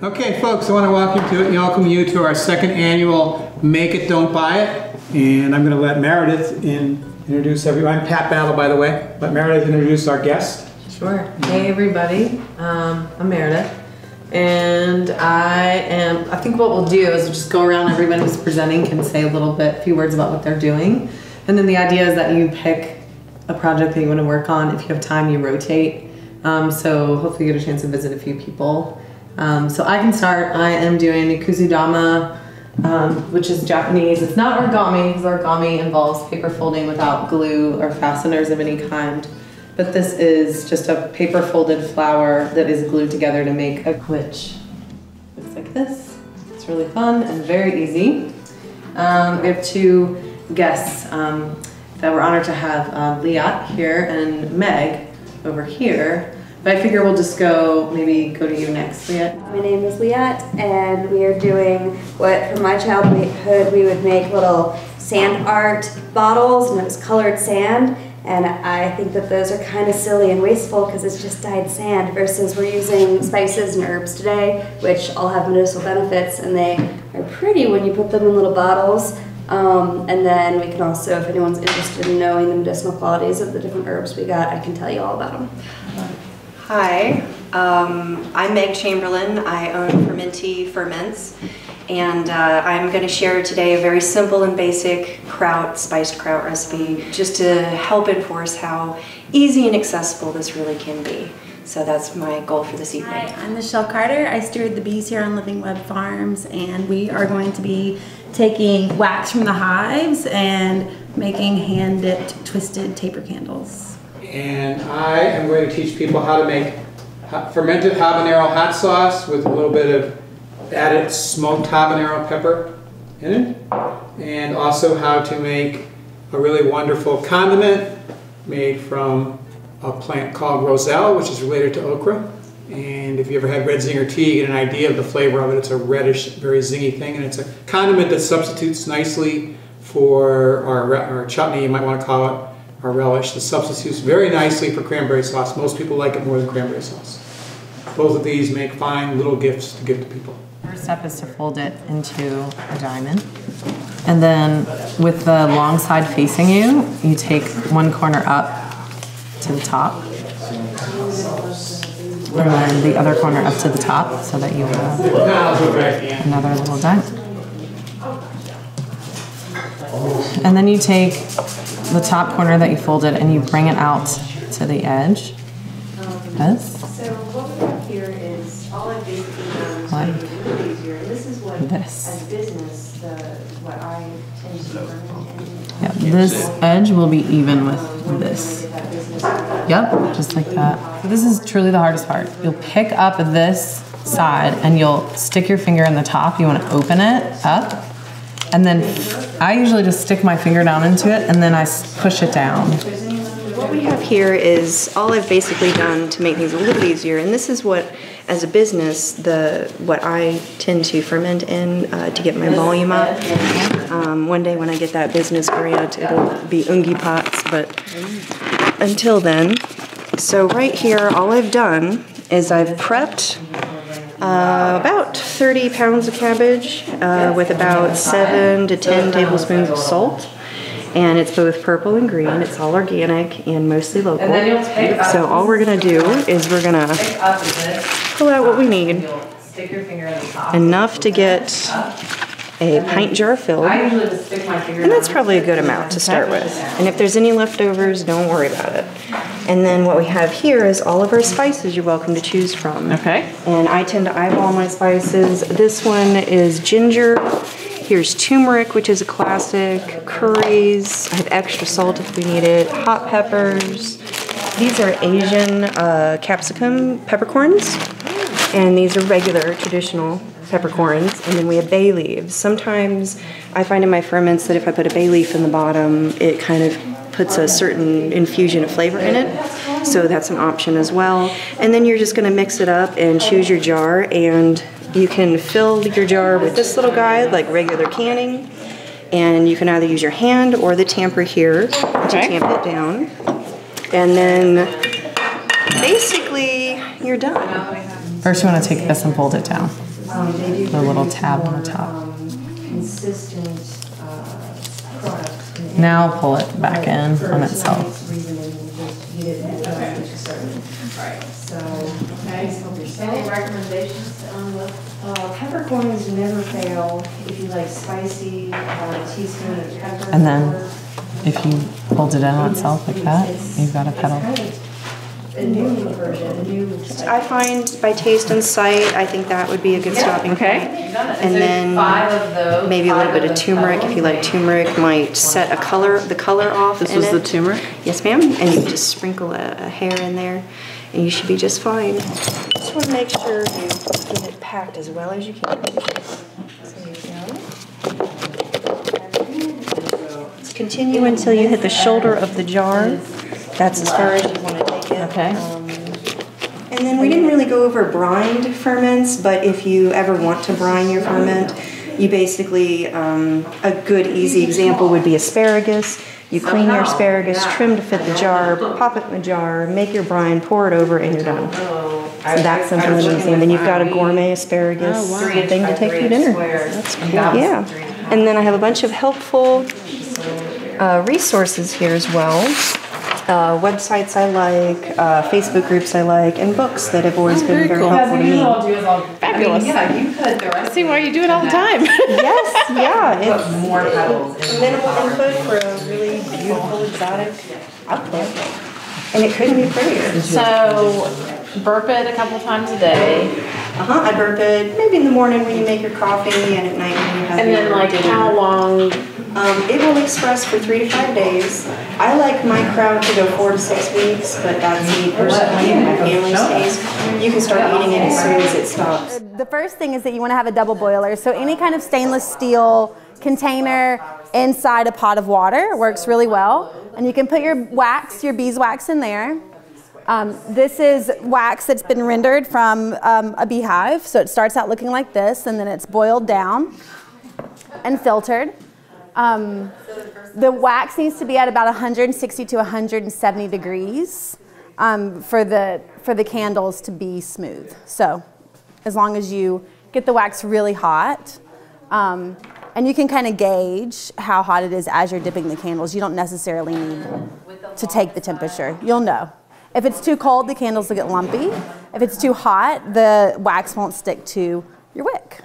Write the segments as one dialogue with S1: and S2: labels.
S1: Okay, folks, I want to welcome you to our second annual Make It, Don't Buy It. And I'm going to let Meredith introduce everyone. I'm Pat Battle, by the way. Let Meredith introduce our guest.
S2: Sure. Hey, everybody. I'm Meredith. And I think what we'll do is we'll just go around, everybody who's presenting can say a few words about what they're doing. And then the idea is that you pick a project that you want to work on. If you have time, you rotate. So hopefully you get a chance to visit a few people. So I can start. I am doing Ikuzudama, which is Japanese. It's not origami, because origami involves paper folding without glue or fasteners of any kind. But this is just a paper folded flower that is glued together to make a which looks like this. It's really fun and very easy. We have two guests that we're honored to have, Liat here and Meg over here. But I figure we'll just maybe go to you next, Liat.
S3: My name is Liat, and we are doing what from my childhood we would make little sand art bottles, and it was colored sand. And I think that those are kind of silly and wasteful because it's just dyed sand versus we're using spices and herbs today, which all have medicinal benefits, and they are pretty when you put them in little bottles. And then we can also, if anyone's interested in knowing the medicinal qualities of the different herbs we got, I can tell you all about them.
S4: Hi, I'm Meg Chamberlain. I own FERMENTI Ferments, and I'm going to share today a very simple and basic spiced kraut recipe just to help enforce how easy and accessible this really can be. So that's my goal for this evening.
S5: Hi, I'm Michelle Carter. I steward the bees here on Living Web Farms, and we are going to be taking wax from the hives and making hand-dipped twisted taper candles.
S1: And I am going to teach people how to make fermented habanero hot sauce with a little bit of added smoked habanero pepper in it. And also how to make a really wonderful condiment made from a plant called roselle, which is related to okra. And if you ever had red zinger tea, you get an idea of the flavor of it. It's a reddish, very zingy thing, and it's a condiment that substitutes nicely for our chutney, you might want to call it, our relish. That substitutes very nicely for cranberry sauce. Most people like it more than cranberry sauce. Both of these make fine little gifts to give to people.
S2: First step is to fold it into a diamond. And then with the long side facing you, you take one corner up to the top. And then the other corner up to the top so that you have another little diamond. And then you take the top corner that you folded and you bring it out to the edge. This.
S4: So what we have here is all I've basically done to make it a little easier. And this is what, as a business, what I tend to learn.
S2: Yeah, this edge will be even with this. Yep, just like that. So this is truly the hardest part. You'll pick up this side and you'll stick your finger in the top. You want to open it up. And then I usually just stick my finger down into it and then I push it down.
S4: What we have here is all I've basically done to make things a little easier, and this is what, as a business, what I tend to ferment in to get my volume up. One day when I get that business grant, it'll be ungi pots, but until then. So right here, all I've done is I've prepped about 30 pounds of cabbage with about 7 to 10 tablespoons of salt. And it's both purple and green. It's all organic and mostly local. So all we're gonna do is we're gonna pull out what we need. Enough to get a pint jar filled. And that's probably a good amount to start with. And if there's any leftovers, don't worry about it. And then what we have here is all of our spices you're welcome to choose from.
S2: Okay.
S4: And I tend to eyeball my spices. This one is ginger. Here's turmeric, which is a classic, curries, I have extra salt if we need it, hot peppers. These are Asian capsicum peppercorns, and these are regular, traditional peppercorns, and then we have bay leaves. Sometimes I find in my ferments that if I put a bay leaf in the bottom, it kind of puts a certain infusion of flavor in it, so that's an option as well. And then you're just gonna mix it up and choose your jar, and you can fill your jar with this little guy, like regular canning, and you can either use your hand or the tamper here to tamp it down. And then basically you're done.
S2: First you want to take this and fold it down. The little tab on the top.
S4: Consistent product.
S2: Now pull it back in on itself.
S4: Any recommendations on the peppercorns never fail if you like spicy, a teaspoon of pepper.
S2: And then if you hold it in on itself like that, you've got a petal.
S4: A new version, I find by taste and sight, I think that would be a good stopping point. And then maybe a little bit of turmeric. If you like turmeric, might set the color off.
S2: This was the turmeric?
S4: Yes, ma'am. And you just sprinkle a hair in there, and you should be just fine. Just want to make sure you get it packed as well as you can. So here we go. Let's continue until you hit the shoulder of the jar. That's as far as you want to take it.
S2: Okay.
S4: And then we didn't really go over brined ferments, but if you ever want to brine your ferment, you basically, a good easy example would be asparagus. You clean your asparagus, trim to fit the jar, pop it in the jar, make your brine, pour it over, and you're done. So that's simple and easy. And then you've got a gourmet asparagus thing to take for dinner. That's cool. Yeah. And then I have a bunch of helpful resources here as well. Websites I like, Facebook groups I like, and books that have always been very helpful to me.
S2: Fabulous.
S5: Yeah, you could.
S2: I see why you do it all the time.
S4: Yes, yeah. It's
S5: more petals.
S4: Minimal input for a really beautiful, exotic output. And it couldn't be prettier.
S6: So, burp it a couple times a day.
S4: I burp it maybe in the morning when you make your coffee and at night when you have
S6: And
S4: your
S6: then, like,
S4: dinner.
S6: how long?
S4: It will express for 3 to 5 days. I like my crowd to go 4 to 6 weeks, but that's me personally and my family stays. You can start eating it as soon as it stops.
S7: The first thing is that you want to have a double boiler. So any kind of stainless steel container inside a pot of water works really well. And you can put your wax, your beeswax in there. This is wax that's been rendered from a beehive. So it starts out looking like this, and then it's boiled down and filtered. The wax needs to be at about 160 to 170 degrees for the candles to be smooth. So as long as you get the wax really hot, and you can kind of gauge how hot it is as you're dipping the candles. You don't necessarily need to take the temperature. You'll know. If it's too cold, the candles will get lumpy. If it's too hot, the wax won't stick to your wick.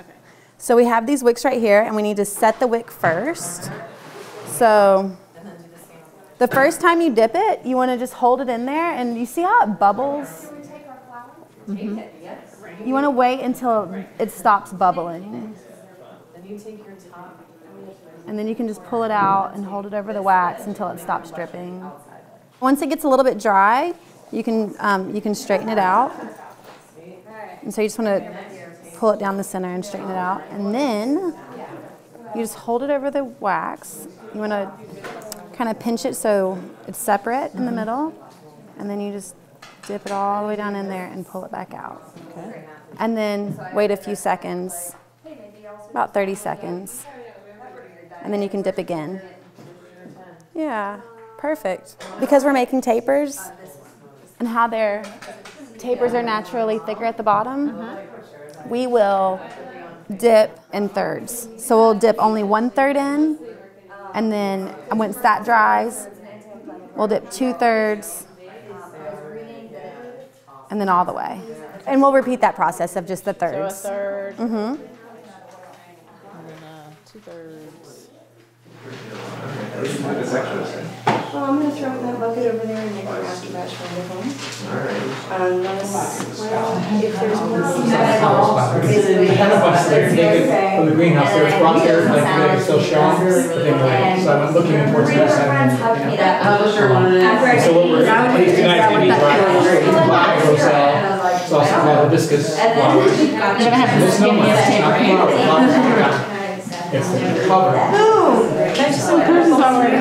S7: So we have these wicks right here, and we need to set the wick first. So the first time you dip it, you want to just hold it in there, and you see how it bubbles? Mm-hmm. You want to wait until it stops bubbling. And then you can just pull it out and hold it over the wax until it stops dripping. Once it gets a little bit dry, you can straighten it out. And so you just want to pull it down the center and straighten it out. And then you just hold it over the wax. You want to kind of pinch it so it's separate in the middle. And then you just dip it all the way down in there and pull it back out. Okay. And then wait a few seconds, about 30 seconds. And then you can dip again. Yeah, perfect. Because we're making tapers and how their tapers are naturally thicker at the bottom, we will dip in thirds. So we'll dip only 1/3 in, and then once that dries, we'll dip 2/3, and then all the way. And we'll repeat that process of just the thirds.
S6: So a third.
S7: Mm-hmm.
S6: And then 2/3.
S4: Well, I'm going to throw that bucket over there and make an after batch for the home. Unless, well, if there's more.
S1: From the greenhouse, there was brought there, like it's still showing, but they were, so I'm looking towards the side. So what we're, these guys can be black roselle, it's also called hibiscus flowers.
S6: You're gonna have to
S1: This
S6: give me a taper
S1: it's the cover.
S6: Oh, there's some curtains already.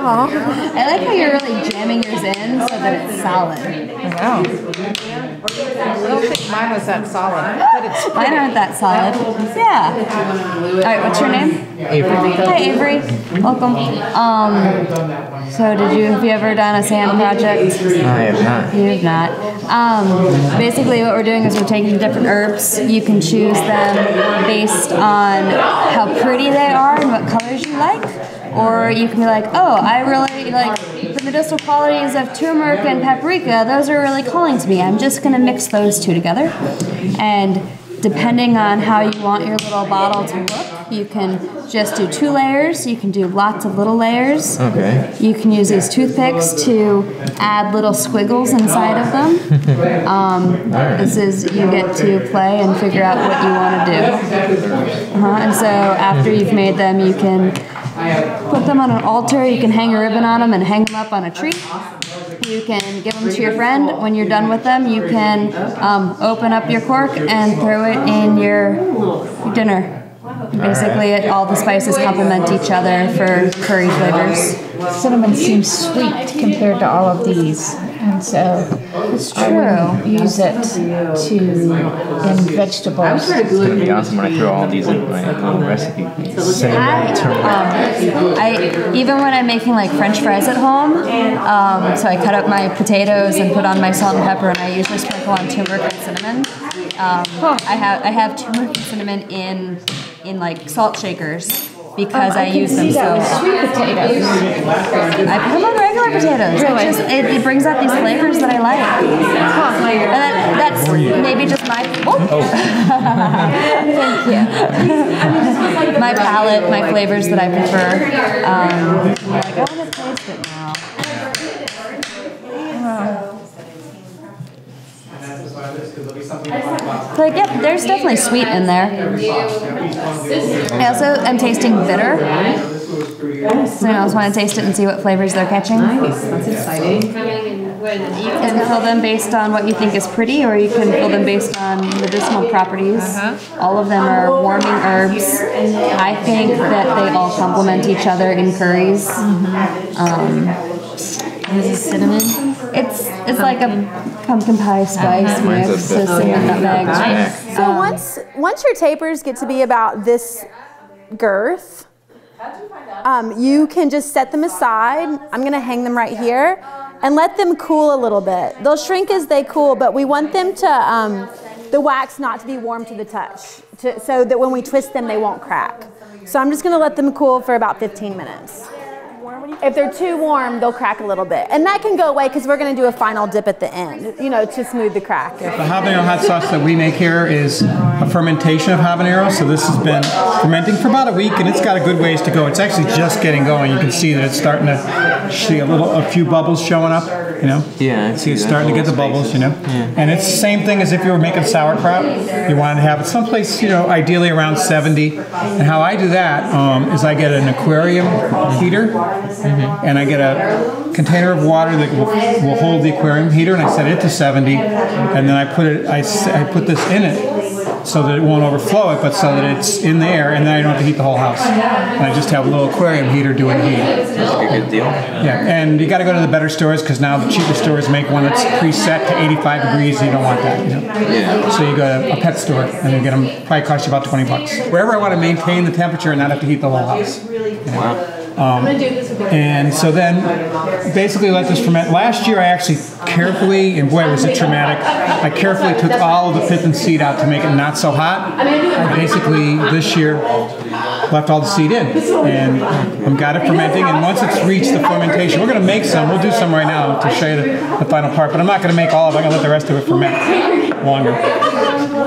S7: I like how you're really jamming yours in so that it's solid.
S6: I don't think mine was that solid, but it's
S7: Mine aren't that solid. Yeah. All right, what's your name?
S6: Avery.
S8: Hi Avery, welcome. So have you ever done a sand project?
S6: I have not.
S8: You have not. Basically what we're doing is we're taking different herbs. You can choose them based on how pretty they are and what colors you like. Or you can be like, oh, I really like the medicinal qualities of turmeric and paprika. Those are really calling to me. I'm just going to mix those two together. And depending on how you want your little bottle to look, you can just do 2 layers. You can do lots of little layers.
S6: Okay.
S8: You can use these toothpicks to add little squiggles inside of them. This is, you get to play and figure out what you want to do. And so after you've made them, you can put them on an altar. You can hang a ribbon on them and hang them up on a tree. You can give them to your friend. When you're done with them, you can open up your cork and throw it in your dinner. Basically, all the spices complement each other for curry flavors.
S9: Cinnamon seems sweet compared to all of these, and so
S8: it's
S9: true. I would use it in vegetables.
S6: It's gonna be awesome when I throw all these in my little recipe.
S8: Even when I'm making like French fries at home, so I cut up my potatoes and put on my salt and pepper, and I usually sprinkle on turmeric and cinnamon. I have turmeric and cinnamon in like salt shakers because I use them so well.
S9: Sweet potatoes.
S8: I put them on regular potatoes.
S9: Really?
S8: It brings out these flavors that I like. That's maybe just my
S9: Thank you.
S8: my palate, my flavors that I prefer. Like, I want to taste it now. Like, yeah, there's definitely sweet in there. I also am tasting bitter. So I also want to taste it and see what flavors they're catching.
S2: Nice, that's exciting.
S8: You can fill them based on what you think is pretty, or you can fill them based on medicinal properties. All of them are warming herbs. I think that they all complement each other in curries. This is cinnamon. It's like a pumpkin pie spice mix, so cinnamon, nutmeg.
S7: So once your tapers get to be about this girth, you can just set them aside. I'm going to hang them right here and let them cool a little bit. They'll shrink as they cool, but we want them to, the wax not to be warm to the touch, so that when we twist them, they won't crack. So I'm just going to let them cool for about 15 minutes. If they're too warm, they'll crack a little bit. And that can go away because we're going to do a final dip at the end, you know, to smooth the crack.
S1: The habanero hot sauce that we make here is a fermentation of habanero. So this has been fermenting for about a week, and it's got a good ways to go. It's actually just getting going. You can see that it's starting to see a few bubbles showing up, you know.
S6: Yeah, I
S1: see it's starting to get the bubbles, you know.
S6: Yeah.
S1: And it's the same thing as if you were making sauerkraut. You want to have it someplace, you know, ideally around 70. And how I do that is I get an aquarium heater. And I get a container of water that will hold the aquarium heater, and I set it to 70, and then I put this in it so that it won't overflow it, but so that it's in there, and then I don't have to heat the whole house. And I just have a little aquarium heater doing the heating.
S6: That's a good deal.
S1: Yeah, and you got to go to the better stores because now the cheaper stores make one that's preset to 85 degrees, and you don't want that. You know?
S6: Yeah.
S1: So you go to a pet store, and you get them. Probably cost you about $20. Wherever I want to maintain the temperature and not have to heat the whole house. You know?
S6: Wow.
S1: And so then basically let this ferment. Last year I actually carefully, and boy was it traumatic, I carefully took all of the pith and seed out to make it not so hot. And basically this year left all the seed in, and I've got it fermenting, and once it's reached the fermentation, we're going to make some. We'll do some right now to show you the final part, but I'm not going to make all of it. I'm going to let the rest of it ferment longer.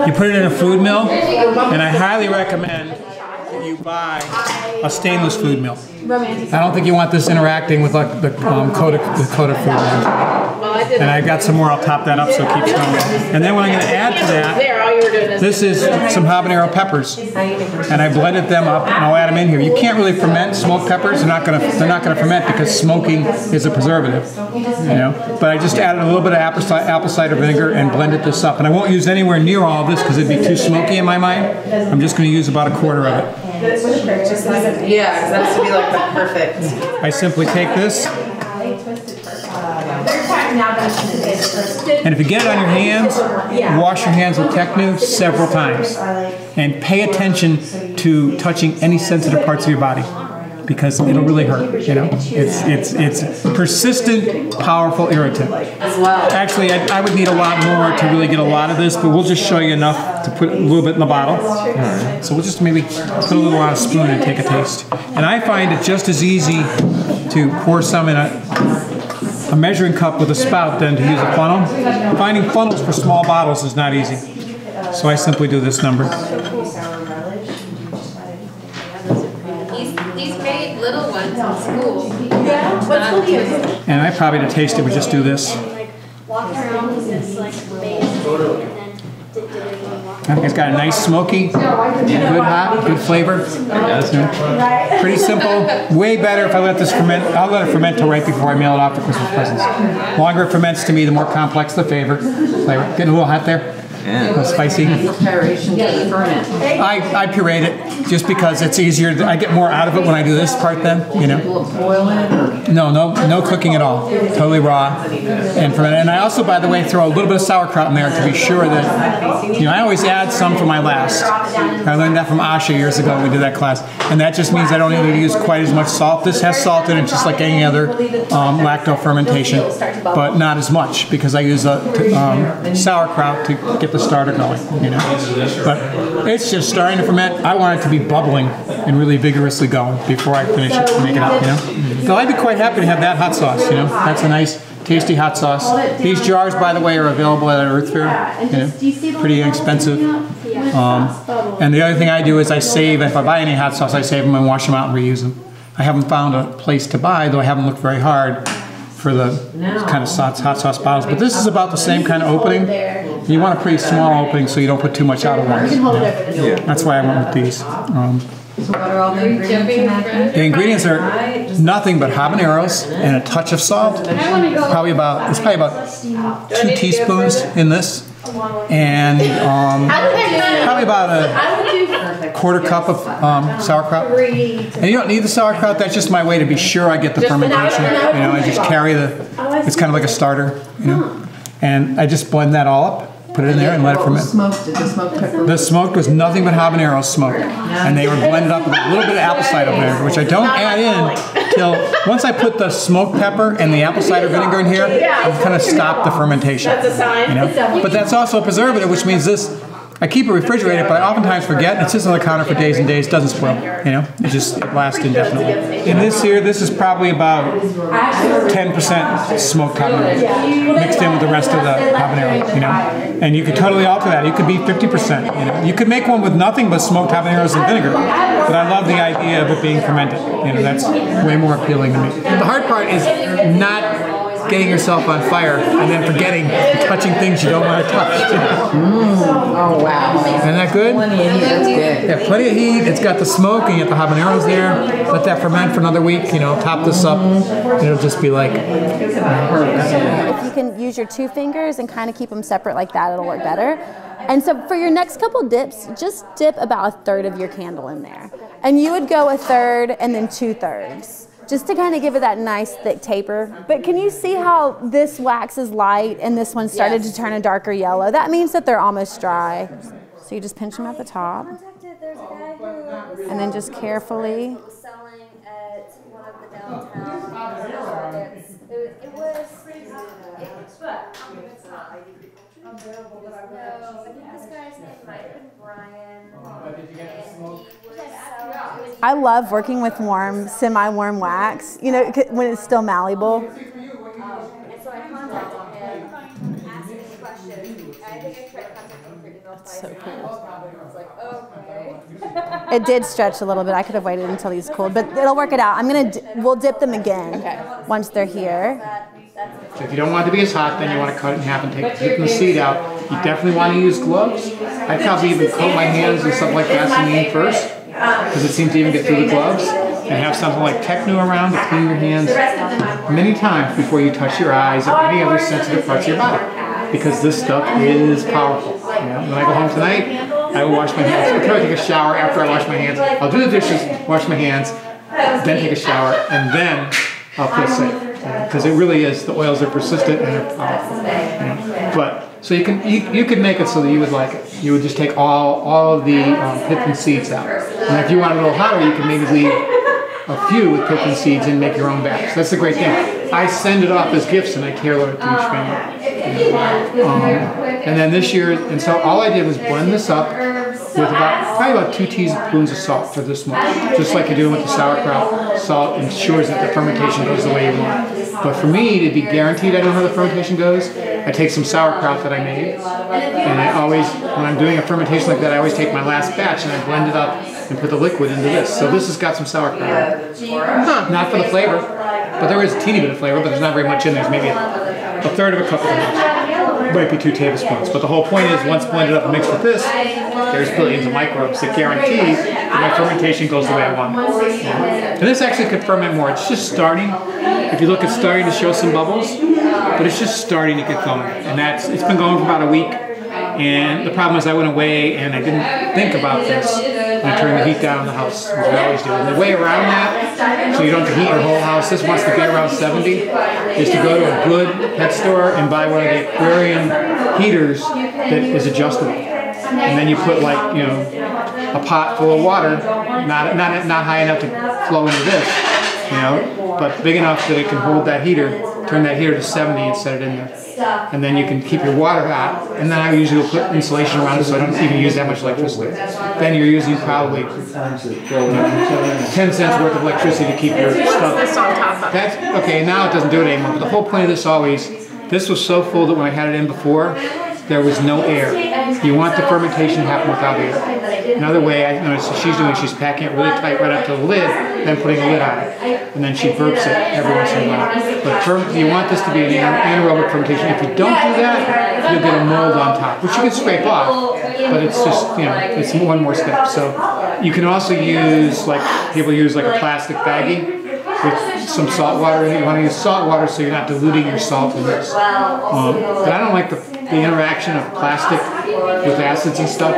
S1: You put it in a food mill, and I highly recommend that you buy a stainless food mill. I don't think you want this interacting with like the Kodak food mill. And I've got some more, I'll top that up so it keeps going. And then what I'm going to add to that, this is some habanero peppers. And I blended them up, and I'll add them in here. You can't really ferment smoked peppers. They're not going to ferment because smoking is a preservative. You know? But I just added a little bit of apple cider vinegar and blended this up. And I won't use anywhere near all of this because it'd be too smoky in my mind. I'm just going to use about a quarter of it.
S2: Yeah, because that has to be like the perfect.
S1: I simply take this, and if you get it on your hands, wash your hands with Technu several times. And pay attention to touching any sensitive parts of your body, because it'll really hurt, you know. It's persistent, powerful irritant. Actually, I would need a lot more to really get a lot of this, but we'll just show you enough to put a little bit in the bottle. So we'll just maybe put a little on a spoon and take a taste. And I find it just as easy to pour some in a measuring cup with a spout than to use a funnel. Finding funnels for small bottles is not easy. So I simply do this number.
S6: These great little ones in school.
S1: And I probably to taste it would just do this. I think it's got a nice smoky, good hot, good flavor. Pretty simple. Way better if I let this ferment. I'll let it ferment till right before I mail it off for Christmas presents. The longer it ferments to me, the more complex the flavor. Getting a little hot there? Yeah. A little spicy. I puree it just because it's easier. I get more out of it when I do this part then, you know. No cooking at all. Totally raw and fermented. And I also, by the way, throw a little bit of sauerkraut in there to be sure that, you know, I always add some for my last. I learned that from Asha years ago when we did that class. And that just means I don't need to use quite as much salt. This has salt in it just like any other lacto fermentation, but not as much because I use sauerkraut to get the starter going, you know. But it's just starting to ferment. I want it to be bubbling and really vigorously going before I finish it to make it up, you know. So I'd be quite happy to have that hot sauce, you know. That's a nice, tasty hot sauce. These jars, by the way, are available at Earth Fair, you know, pretty inexpensive. And the other thing I do is I save, if I buy any hot sauce, I save them and wash them out and reuse them. I haven't found a place to buy, though I haven't looked very hard for the kind of hot sauce bottles. But this is about the same kind of opening. You want a pretty small opening so you don't put too much out at once. You know? Yeah. That's why I went with these.
S2: So what are all the ingredients in that?
S1: The ingredients are nothing but habaneros and a touch of salt. It's probably about 2 teaspoons in this. And probably about a quarter cup of sauerkraut. And you don't need the sauerkraut, that's just my way to be sure I get the fermentation. You know, I just carry it's kind of like a starter, you know. And I just blend that all up, put it in there and let it ferment. The smoked was nothing but habaneros smoked. And they were blended up with a little bit of apple cider vinegar, which I don't add in till once I put the smoked pepper and the apple cider vinegar in here, I've kind of stopped the fermentation. That's a sign. You know? But that's also a preservative, which means this, I keep it refrigerated, but I oftentimes forget. It sits on the counter for days and days, doesn't spoil, you know? It lasts indefinitely. In this here, this is probably about 10% smoked habanero mixed in with the rest of the habanero, you know? And you could totally alter that. It could be 50%, you know? You could make one with nothing but smoked habaneros and vinegar, but I love the idea of it being fermented. You know, that's way more appealing to me. The hard part is not getting yourself on fire and then forgetting touching things you don't want to touch.
S2: Oh wow.
S1: Isn't that good?
S2: Plenty of heat, that's good.
S1: Yeah, plenty of heat, it's got the smoke and you got the habaneros there. Let that ferment for another week, you know, top this up. It'll just be like...
S7: If you can use your 2 fingers and kind of keep them separate like that, it'll work better. And so for your next couple dips, just dip about 1/3 of your candle in there. And you would go 1/3 and then 2/3. Just to kind of give it that nice thick taper. But can you see how this wax is light and this one started to turn a darker yellow? That means that they're almost dry. So you just pinch them at the top. And then just carefully.
S3: Selling at one of the downtown markets. It was. No, I think this guy's name might have been Brian.
S7: I love working with warm, semi-warm wax, you know, when it's still malleable.
S3: And so I contacted him, asked him questions. I think I tried contacting him for email.
S7: That's so cool.
S3: I was like, okay.
S7: It did stretch a little bit. I could have waited until he's cooled, but it'll work it out. We'll dip them again once they're here.
S1: So if you don't want it to be as hot, then you want to cut it in half and take the seed out. You definitely want to use gloves. I'd probably even coat my hands with something like Vaseline first, because it seems to even get through the gloves, and have something like Techno around to clean your hands many times before you touch your eyes or any other sensitive parts of your body, because this stuff is powerful. You know, when I go home tonight, I will wash my hands. I'll try to take a shower after I wash my hands. I'll do the dishes, wash my hands, then take a shower, and then I'll feel safe. because it really is. The oils are persistent and they're powerful. But so you could make it so that you would like it. You would just take all of the pith and seeds out, and if you want it a little hotter, you can maybe leave a few with pith and seeds and make your own batch. That's the great thing. I send it off as gifts and I tailor it to each family. And then this year, and so all I did was blend this up with probably about 2 teaspoons of salt for this much. Just like you're doing with the sauerkraut. Salt ensures that the fermentation goes the way you want. But for me, to be guaranteed I know how the fermentation goes, I take some sauerkraut that I made, and I always, when I'm doing a fermentation like that, I always take my last batch and I blend it up and put the liquid into this. So this has got some sauerkraut. Not for the flavor, but there is a teeny bit of flavor, but there's not very much in there. There's maybe a third of a cup of this. Might be 2 tablespoons. But the whole point is, once blended up and mixed with this, there's billions of microbes that guarantee that my fermentation goes the way I want it. And this actually could ferment more. It's just starting. If you look, it's starting to show some bubbles, but it's just starting to get going. And it's been going for about a week. And the problem is I went away and I didn't think about this when I turned the heat down in the house, which I always do. And the way around that, so you don't have to heat your whole house, this wants to be around 70, is to go to a good pet store and buy one of the aquarium heaters that is adjustable. And then you put like, a pot full of water, not high enough to flow into this, but big enough that it can hold that heater, turn that heater to 70 and set it in there. And then you can keep your water hot, and then I usually will put insulation around it so I don't even use that much electricity. Then you're using probably 10 cents worth of electricity to keep your stuff. That's, okay, now it doesn't do it anymore, but the whole point of this this was so full that when I had it in before, there was no air. You want the fermentation to happen without air. Another way I noticed she's packing it really tight right up to the lid, then putting a lid on it. And then she burps it every once in a while. But you want this to be an anaerobic fermentation. If you don't do that, you'll get a mold on top, which you can scrape off, but it's just, it's one more step. So you can also use, people use like a plastic baggie with some salt water in it. You want to use salt water so you're not diluting your salt in this. But I don't like the interaction of plastic with acids and stuff.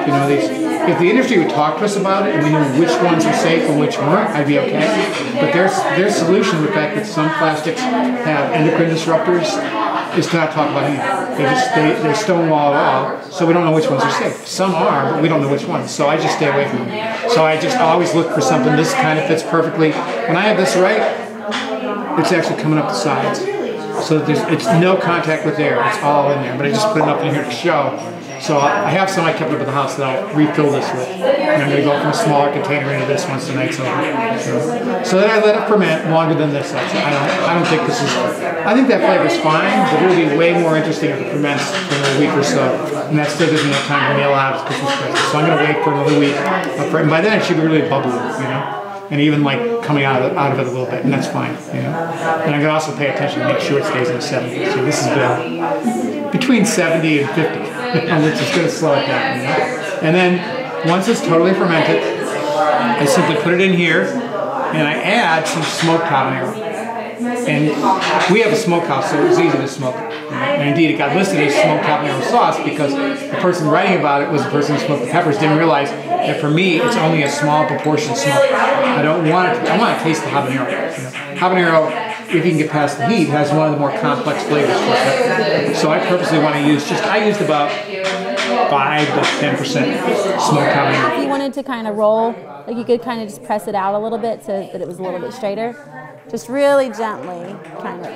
S1: If the industry would talk to us about it and we knew which ones are safe and which weren't, I'd be okay. But their solution to the fact that some plastics have endocrine disruptors is to not talk about anything. They stonewall it all, so we don't know which ones are safe. Some are, but we don't know which ones. So I just stay away from them. So I just always look for something this kind of fits perfectly. When I have this right, it's actually coming up the sides. So it's no contact with air. It's all in there. But I just put enough in here to show. So I have some I kept up at the house that I'll refill this with. And I'm going to go from a smaller container into this once the night's over. So then I let it ferment longer than this. I don't think this is... I think that flavor's fine, but it'll be way more interesting if it ferments for another week or so. And that still gives me enough time to mail out Christmas presents. So I'm going to wait for another week. And by then it should be really bubbly, and even coming out of it a little bit, and that's fine, And I'm going to also pay attention to make sure it stays in the 70s. So this has been between 70 and 50, and it's just going to slow it down, And then once it's totally fermented, I simply put it in here, and I add some smoked habanero. And we have a smokehouse, so it was easy to smoke it. And indeed, it got listed as smoked habanero sauce because the person writing about it was the person who smoked the peppers. Didn't realize that for me, it's only a small proportion smoked. I want to taste the habanero. Habanero, if you can get past the heat, has one of the more complex flavors for it. So I purposely want to use I used about 5 to 10% smoked habanero.
S7: If you wanted to kind of roll, you could kind of just press it out a little bit so that it was a little bit straighter. Just really gently, kind of,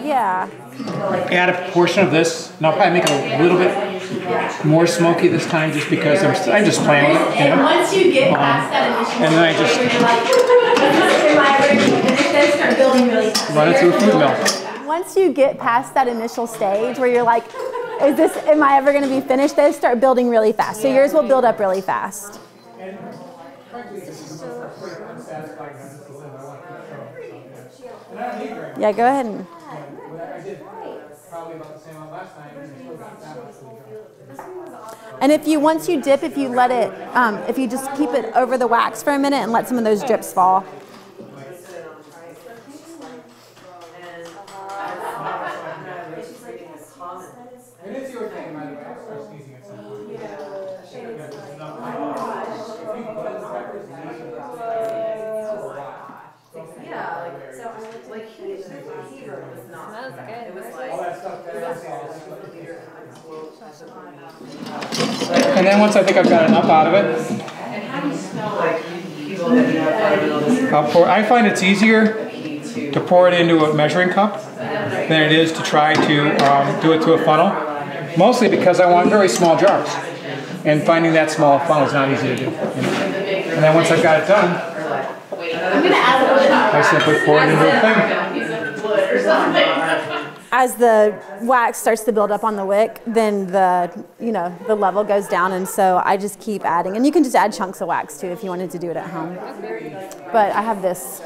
S7: Add a portion of this, and I'll probably make it a little bit more smoky this time, just because I'm just playing with it.
S10: And once you get past that initial
S1: and then I just run it through a food mill.
S7: Once you get past that initial stage where you're like, am I ever going to be finished? They start building really fast. So yours will build up really fast. Yeah, go ahead. And once you dip, if you let it, if you just keep it over the wax for a minute and let some of those drips fall.
S1: And then once I think I've got enough out of it, I'll pour. I find it's easier to pour it into a measuring cup than it is to try to do it through a funnel. Mostly because I want very small jars. And finding that small funnel is not easy to do. And then once I've got it done, I simply pour it into a thing.
S7: As the wax starts to build up on the wick, then the level goes down, and so I just keep adding. And you can just add chunks of wax too if you wanted to do it at home. But I have this.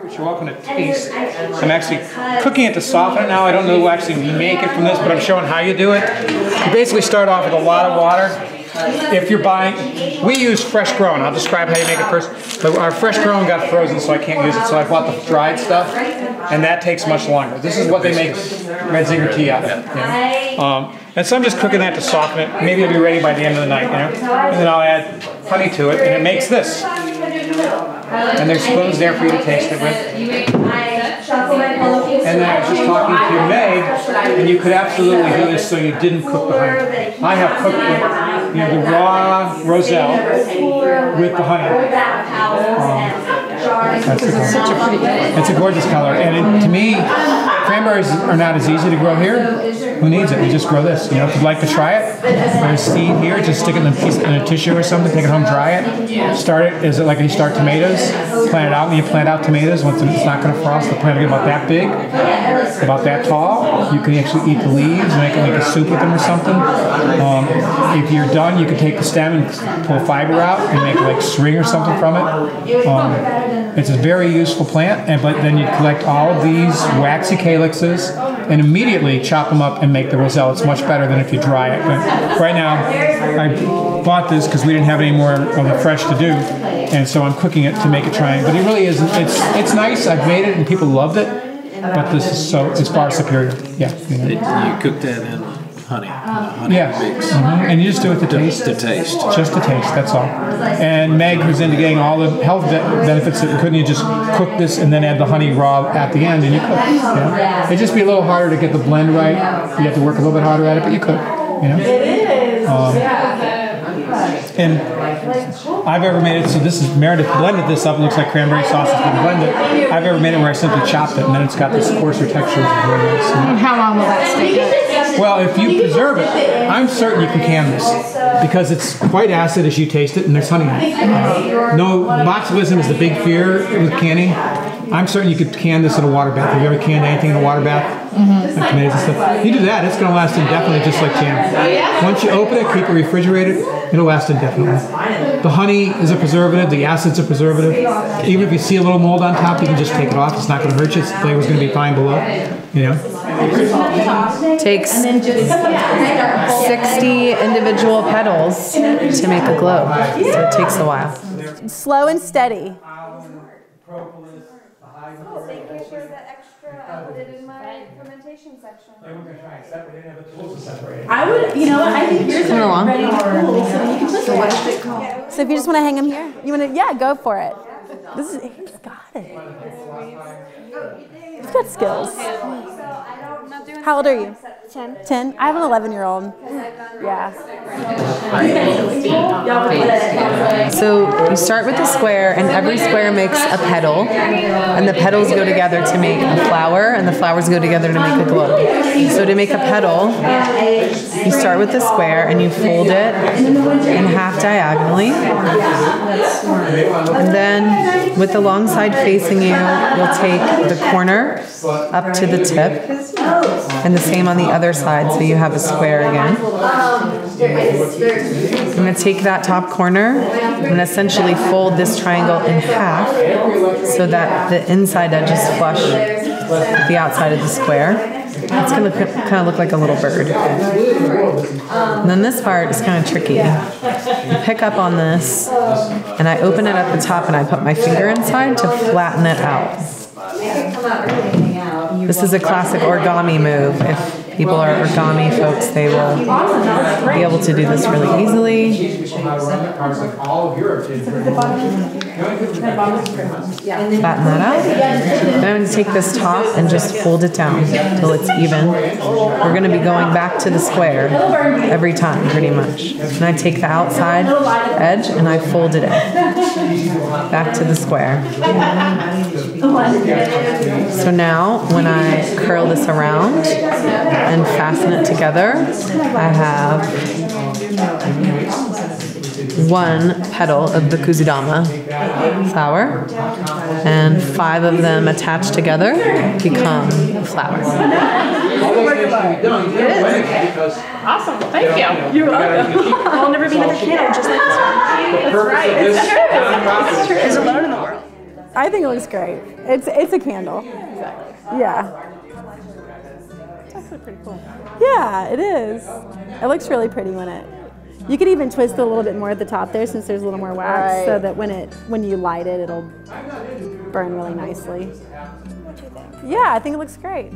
S1: What you're welcome to taste. I'm actually cooking it to soften it now. I don't know actually make it from this, but I'm showing how you do it. You basically start off with a lot of water. If you're buying, we use fresh grown. I'll describe how you make it first. But our fresh grown got frozen, so I can't use it. So I bought the dried stuff, and that takes much longer. This is what they make red zinger tea out of. And so I'm just cooking that to soften it. Maybe it'll be ready by the end of the night, And then I'll add honey to it, and it makes this. And there's spoons there for you to taste it with. And then I was just talking to your maid, and you could absolutely do this so you didn't cook the honey. I have cooked the raw roselle with the honey. It's a gorgeous color, and to me, cranberries are not as easy to grow here. Who needs it? You just grow this. If you'd like to try it, there's seed here. Just stick it in a piece in a tissue or something. Take it home, dry it. Start it. Is it like you start tomatoes? Plant it out. When you plant out tomatoes, once it's not going to frost, the plant will get about that big, about that tall. You can actually eat the leaves, make a soup with them or something. If you're done, you can take the stem and pull fiber out and make like string or something from it. It's a very useful plant, but then you collect all of these waxy calyxes and immediately chop them up and make the roselle. It's much better than if you dry it. But right now, I bought this because we didn't have any more of the fresh to do, and so I'm cooking it to make it trying. But it really isn't. It's nice. I've made it and people loved it, but this is it's far superior. Yeah.
S11: You cook that in honey. Honey mix.
S1: And you just do it to taste.
S11: To taste.
S1: Just to taste, that's all. And Meg was into getting all the health benefits. Couldn't you just cook this and then add the honey raw at the end and you cook? It'd just be a little harder to get the blend right. You have to work a little bit harder at it, but you cook. It is. And I've ever made it, so this is, Meredith blended this up. It looks like cranberry sauce has been blended. I've ever made it where I simply chopped it and then it's got this coarser texture.
S9: And how long will that stay good?
S1: Well, if you preserve it, I'm certain you can can this because it's quite acid as you taste it and there's honey in it. No, botulism is the big fear with canning. I'm certain you could can this in a water bath. Have you ever canned anything in a water bath? Like tomatoes and stuff. You do that, it's going to last indefinitely just like jam. Once you open it, keep it refrigerated, it'll last indefinitely. The honey is a preservative, the acid's a preservative. Even if you see a little mold on top, you can just take it off. It's not going to hurt you. Its flavor's going to be fine below.
S2: Takes 60 individual petals to make a globe, so it takes a while.
S7: Slow and steady.
S3: Thank you for the extra. I put it in my fermentation section.
S10: I would, I think yours are ready to cool, so you can put
S7: So if you just want to hang them here, you want to, go for it. He's got it. He's got skills. How old are you? 10. 10? I have an 11-year-old. Yeah.
S2: So you start with a square, and every square makes a petal, and the petals go together to make a flower, and the flowers go together to make a globe. So to make a petal, you start with the square, and you fold it in half diagonally, and then with the long side facing you, you'll take the corner up to the tip, and the same on the other side, so you have a square again. I'm going to take that top corner and essentially fold this triangle in half so that the inside edge is flush with the outside of the square. It's going to kind of look like a little bird. And then this part is kind of tricky. You pick up on this, and I open it at the top, and I put my finger inside to flatten it out. This is a classic origami move. If people are origami folks, they will be able to do this really easily. Flatten that out. Then I'm going to take this top and just fold it down till it's even. We're going to be going back to the square every time, pretty much. And I take the outside edge and I fold it in. Back to the square. So now, when I curl this around and fasten it together, I have one petal of the Kuzudama flower, and 5 of them attached together become a flower.
S6: Awesome, thank you.
S8: You're welcome. I'll never be another candle just like this one.
S6: That's right, it's true. It's true.
S8: It's alone in the world.
S7: I think it looks great. It's a candle. Exactly. Yeah.
S6: It's actually pretty cool.
S7: Yeah, it is. It looks really pretty when it. You could even twist it a little bit more at the top there, since there's a little more wax, so that when you light it, it'll burn really nicely. What do you think? Yeah, I think it looks great.